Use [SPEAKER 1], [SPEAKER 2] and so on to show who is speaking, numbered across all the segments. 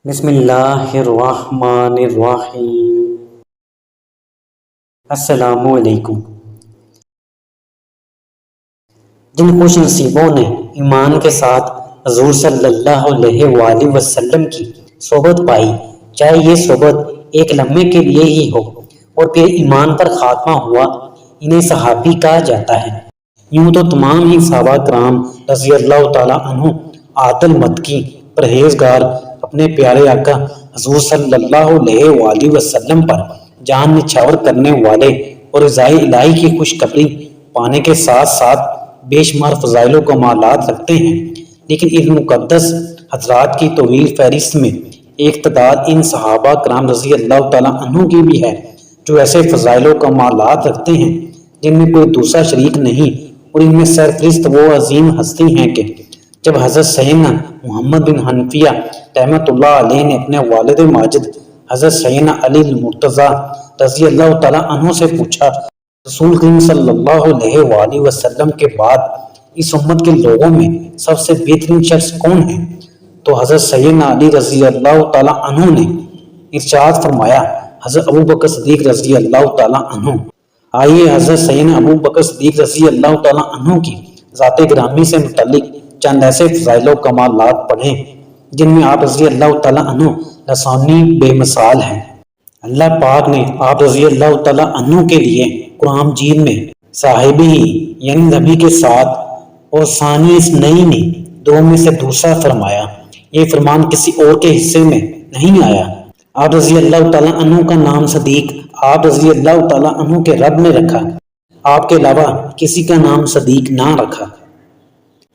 [SPEAKER 1] بسم اللہ الرحمن الرحیم۔ السلام علیکم۔ جن خوش نصیبوں نے ایمان کے ساتھ حضور صلی اللہ علیہ وآلہ وسلم کی صحبت پائی، چاہے یہ صحبت ایک لمحے کے لیے ہی ہو، اور پھر ایمان پر خاتمہ ہوا، انہیں صحابی کہا جاتا ہے۔ یوں تو تمام ہی صحابہ کرام رضی اللہ تعالیٰ عنہ عادل متقی پرہیزگار اپنے پیارے آقا حضور صلی اللہ علیہ وآلہ وسلم پر جان نچھاور کرنے والے اور رضائے الہی کی خوشخبری پانے کے ساتھ ساتھ بے شمار فضائل و کمالات رکھتے ہیں، لیکن ان مقدس حضرات کی طویل فہرست میں ایک تعداد ان صحابہ کرام رضی اللہ تعالیٰ عنہ کی بھی ہے جو ایسے فضائل و کمالات رکھتے ہیں جن میں کوئی دوسرا شریک نہیں، اور ان میں سرفہرست وہ عظیم ہستی ہیں کہ جب حضرت سیدنا محمد بن حنفیہ رحمۃ اللہ علیہ نے اپنے والد ماجد حضرت سیدنا علی المرتضیٰ رضی اللہ تعالیٰ عنہ سے پوچھا، رسول کریم صلی اللہ علیہ وآلہ وسلم کے بعد اس امت کے لوگوں میں سب سے بہترین شخص کون ہے؟ تو حضرت سیدنا علی رضی اللہ تعالیٰ عنہ نے ارشاد فرمایا، حضرت ابو بکر صدیق رضی اللہ تعالیٰ عنہ۔ آئیے حضرت سیدنا ابو بکر صدیق رضی اللہ تعالیٰ عنہ کی ذات گرامی سے متعلق چند ایسے فضائل و کمالات پڑھیں جن میں آپ رضی اللہ تعالیٰ عنہ لسانی بے مثال ہیں۔ اللہ پاک نے آپ رضی اللہ تعالیٰ عنہ کے لیے قرآن مجید میں صاحبی یعنی نبی کے ساتھ اور ثانی اس نئی نے دو میں سے دوسرا فرمایا، یہ فرمان کسی اور کے حصے میں نہیں آیا۔ آپ رضی اللہ تعالیٰ عنہ کا نام صدیق آپ رضی اللہ تعالیٰ عنہ کے رب نے رکھا، آپ کے علاوہ کسی کا نام صدیق نہ رکھا۔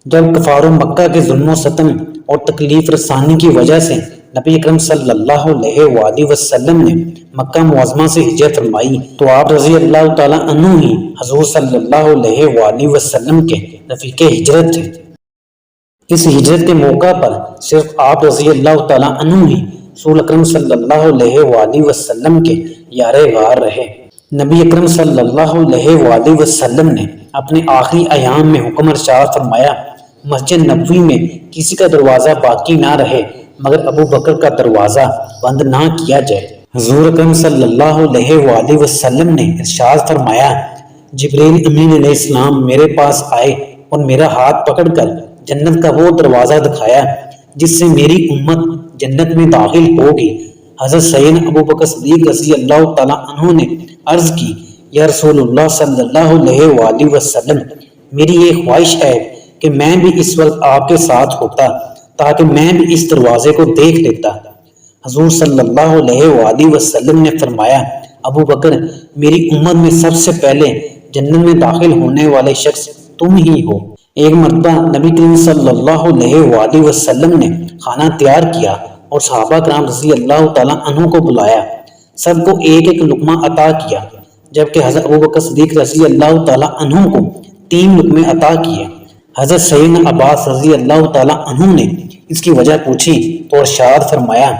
[SPEAKER 1] جب کفار مکہ کے ظلم و ستم اور تکلیف رسانی کی وجہ سے نبی اکرم صلی اللہ علیہ وآلہ وسلم نے مکہ معظمہ سے ہجرت فرمائی تو آپ رضی اللہ تعالیٰ عنہ ہی حضور صلی اللہ علیہ وآلہ وسلم کے رفیق ہجرت تھے۔ اس ہجرت کے موقع پر صرف آپ رضی اللہ تعالیٰ عنہ ہی رسول اکرم صلی اللہ علیہ وآلہ وسلم کے یار غار رہے۔ نبی اکرم صلی اللہ علیہ وآلہ وسلم نے اپنے آخری ایام میں حکم ارشاد فرمایا، مسجد نبوی میں کسی کا دروازہ باقی نہ رہے مگر ابو بکر کا دروازہ بند نہ کیا جائے۔ حضور اکرم صلی اللہ علیہ وآلہ وسلم نے ارشاد فرمایا، جبریل امین علیہ السلام میرے پاس آئے اور میرا ہاتھ پکڑ کر جنت کا وہ دروازہ دکھایا جس سے میری امت جنت میں داخل ہوگی۔ حضرت سیدنا ابو بکر صدیق رضی اللہ تعالیٰ عنہ نے عرض کی، یا رسول اللہ صلی اللہ علیہ وآلہ وسلم، میری یہ خواہش ہے کہ میں بھی اس وقت آپ کے ساتھ ہوتا تاکہ میں بھی اس دروازے کو دیکھ لیتا۔ حضور صلی اللہ علیہ وآلہ وسلم نے فرمایا، ابو بکر، میری امت میں سب سے پہلے جنت میں داخل ہونے والے شخص تم ہی ہو۔ ایک مرتبہ نبی کریم صلی اللہ علیہ وآلہ وسلم نے کھانا تیار کیا اور صحابہ کرام رضی اللہ تعالیٰ عنہ کو بلایا، سب کو ایک ایک لقمہ عطا کیا، جبکہ حضرت ابو بکر صدیق رضی اللہ تعالیٰ عنہ کو 3 لقمے عطا کیے۔ حضرت سیدنا عباس رضی اللہ تعالیٰ عنہ نے اس کی وجہ پوچھی تو ارشاد فرمایا،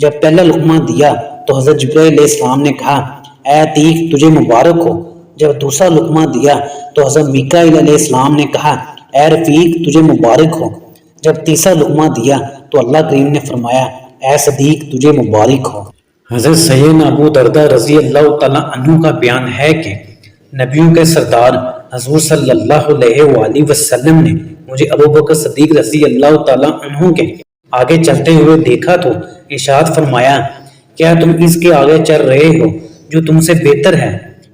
[SPEAKER 1] جب پہلا لقمہ دیا تو حضرت جبرائیل علیہ السلام نے کہا، اے عتیق تجھے مبارک ہو۔ جب دوسرا لقمہ دیا تو حضرت میکائیل علیہ السلام نے کہا، اے رفیق تجھے مبارک ہو۔ جب تیسرا لقمہ دیا تو اللہ کریم نے فرمایا، اے صدیق تجھے مبارک ہو۔ حضرت سیدنا ابو دردہ رضی اللہ تعالیٰ عنہ کا بیان ہے کہ نبیوں کے سردار حضور صلی اللہ علیہ وآلہ وسلم نے مجھے ابو بکر صدیق رضی اللہ تعالیٰ عنہ کے آگے چلتے ہوئے دیکھا تو ارشاد فرمایا، کیا تم اس کے آگے چل رہے ہو جو تم سے بہتر ہے؟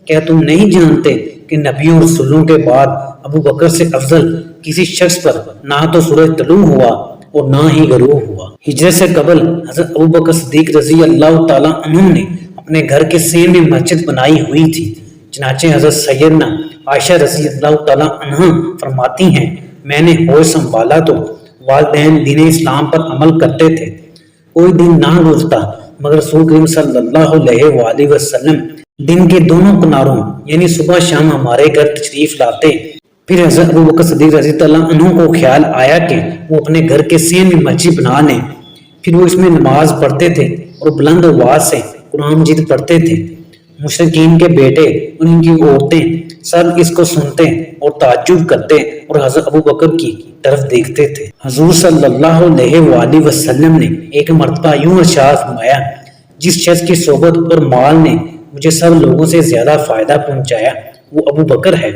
[SPEAKER 1] کیا تم نہیں جانتے کہ نبیوں اور رسولوں کے بعد ابو بکر سے افضل کسی شخص پر نہ تو سورج طلوع ہوا اور نہ ہی غروب ہوا؟ ہجرت سے قبل حضرت ابو بکر صدیق رضی اللہ تعالیٰ عنہ نے اپنے گھر کے سین میں مسجد بنائی ہوئی تھی، چنانچہ حضرت سیدنا عائشہ رضی اللہ تعالیٰ عنہ فرماتی ہیں، میں نے ہوش سنبھالا تو والدین دین اسلام پر عمل کرتے تھے، کوئی دن نہ گزرتا مگر رسول کریم صلی اللہ علیہ وآلہ وسلم دن کے دونوں کناروں یعنی صبح شام ہمارے گھر تشریف لاتے۔ پھر حضرت ابو بکر صدیق رضی اللہ عنہ کو خیال آیا کہ وہ اپنے گھر کے سین میں مسجد بنا لیں، پھر وہ اس میں نماز پڑھتے تھے اور بلند آواز سے قرآن مجید پڑھتے تھے۔ مشرکین کے بیٹے اور ان کی عورتیں سب اس کو سنتے اور تعجب کرتے اور حضرت ابو بکر کی طرف دیکھتے تھے۔ حضور صلی اللہ علیہ وآلہ وسلم نے ایک مرتبہ یوں ارشاد فرمایا، جس شخص کی صحبت اور مال نے مجھے سب لوگوں سے زیادہ فائدہ پہنچایا وہ ابو بکر ہے،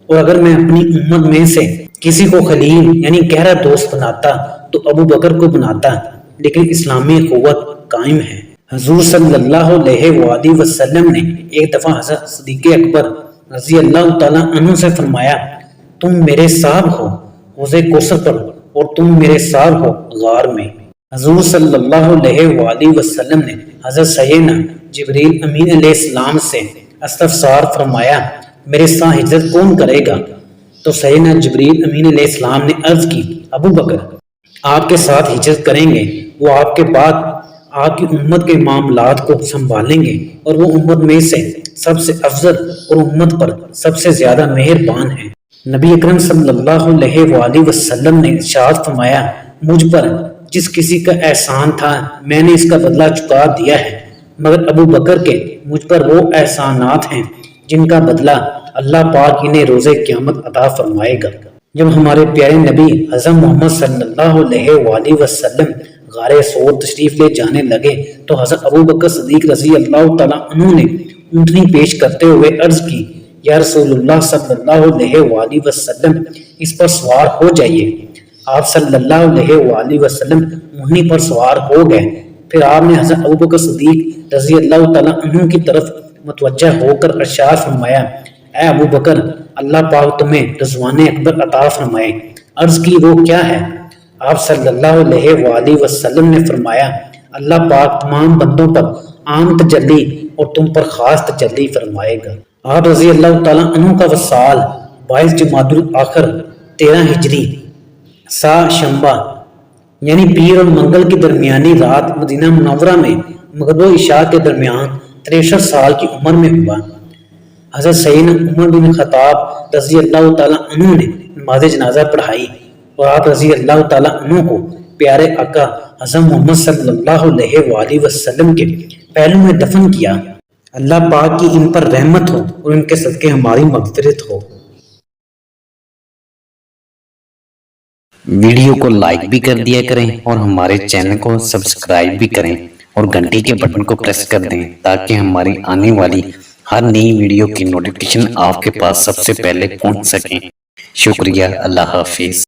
[SPEAKER 1] اور اگر میں اپنی امت میں سے کسی کو خلیل یعنی گہرا دوست بناتا تو ابو بکر کو بناتا، لیکن اسلامی قوت قائم ہے۔ حضور صلی اللہ علیہ وآلہ وسلم نے ایک دفعہ حضرت صدیق اکبر رضی اللہ تعالیٰ عنہ سے فرمایا، تم میرے صاحب ہو حوض کوثر پر اور تم میرے صاحب ہو غار میں۔ حضور صلی اللہ علیہ وآلہ وسلم نے حضرت سیدنا جبریل امین علیہ السلام سے استفسار فرمایا، میرے ساتھ ہجرت کون کرے گا؟ تو سیدنا جبریل امین علیہ السلام نے عرض کی، ابو بکر آپ کے ساتھ ہجرت کریں گے، وہ آپ کے بعد آپ کی امت کے معاملات کو سنبھالیں گے، اور وہ امت میں سے سب سے افضل اور امت پر سب سے زیادہ مہربان ہیں۔ نبی اکرم صلی اللہ علیہ وآلہ وسلم نے ارشاد فرمایا، مجھ پر جس کسی کا احسان تھا میں نے اس کا بدلہ چکا دیا ہے، مگر ابو بکر کے مجھ پر وہ احسانات ہیں جن کا بدلہ اللہ پاک انہیں روز قیامت عطا فرمائے گا۔ جب ہمارے پیارے نبی حضرت محمد صلی اللہ علیہ وآلہ وسلم غار ثور تشریف لے جانے لگے تو حضرت ابو بکر صدیق رضی اللہ تعالیٰ عنہ نے اونٹنی پیش کرتے ہوئے عرض کی، یا رسول اللہ صلی اللہ علیہ وآلہ وسلم اس پر سوار ہو جائیے۔ آپ صلی اللہ علیہ وآلہ وسلم اونٹنی پر سوار ہو گئے، پھر آپ نے حضرت ابو بکر صدیق رضی اللہ تعالیٰ عنہ کی طرف متوجہ ہو کر ارشاد فرمایا، اے ابو بکر اللہ پاک تمہیں رضوان اکبر عطا فرمائے۔ عرض کی وہ کیا ہے؟ آپ صلی اللہ علیہ وآلہ وسلم نے فرمایا، اللہ پاک تمام بندوں پر عام تجلی اور تم پر خاص تجلی فرمائے گا۔ آپ رضی اللہ تعالیٰ عنہ کا وصال 22 جمادی الاخر 13 ہجری سا شنبہ یعنی پیر اور منگل کی درمیانی رات مدینہ منورہ میں مغرب و عشاء کے درمیان 63 سال کی عمر میں ہوا۔ حضرت سیدنا عمر بن خطاب رضی اللہ تعالیٰ عنہ نے نماز جنازہ پڑھائی اور آپ رضی اللہ تعالیٰ عنہ کو پیارے آقا حضرت محمد صلی اللہ علیہ وآلہ وسلم کے پہلو میں دفن کیا۔ اللہ پاک کی ان پر رحمت ہو اور ان کے صدقے ہماری مغفرت ہو۔
[SPEAKER 2] ویڈیو کو لائک بھی کر دیا کریں اور ہمارے چینل کو سبسکرائب بھی کریں اور گھنٹی کے بٹن کو پریس کر دیں تاکہ ہماری آنے والی ہر نئی ویڈیو کی نوٹیفیکیشن آپ کے پاس سب سے پہلے پہنچ سکیں۔ شکریہ، اللہ حافظ۔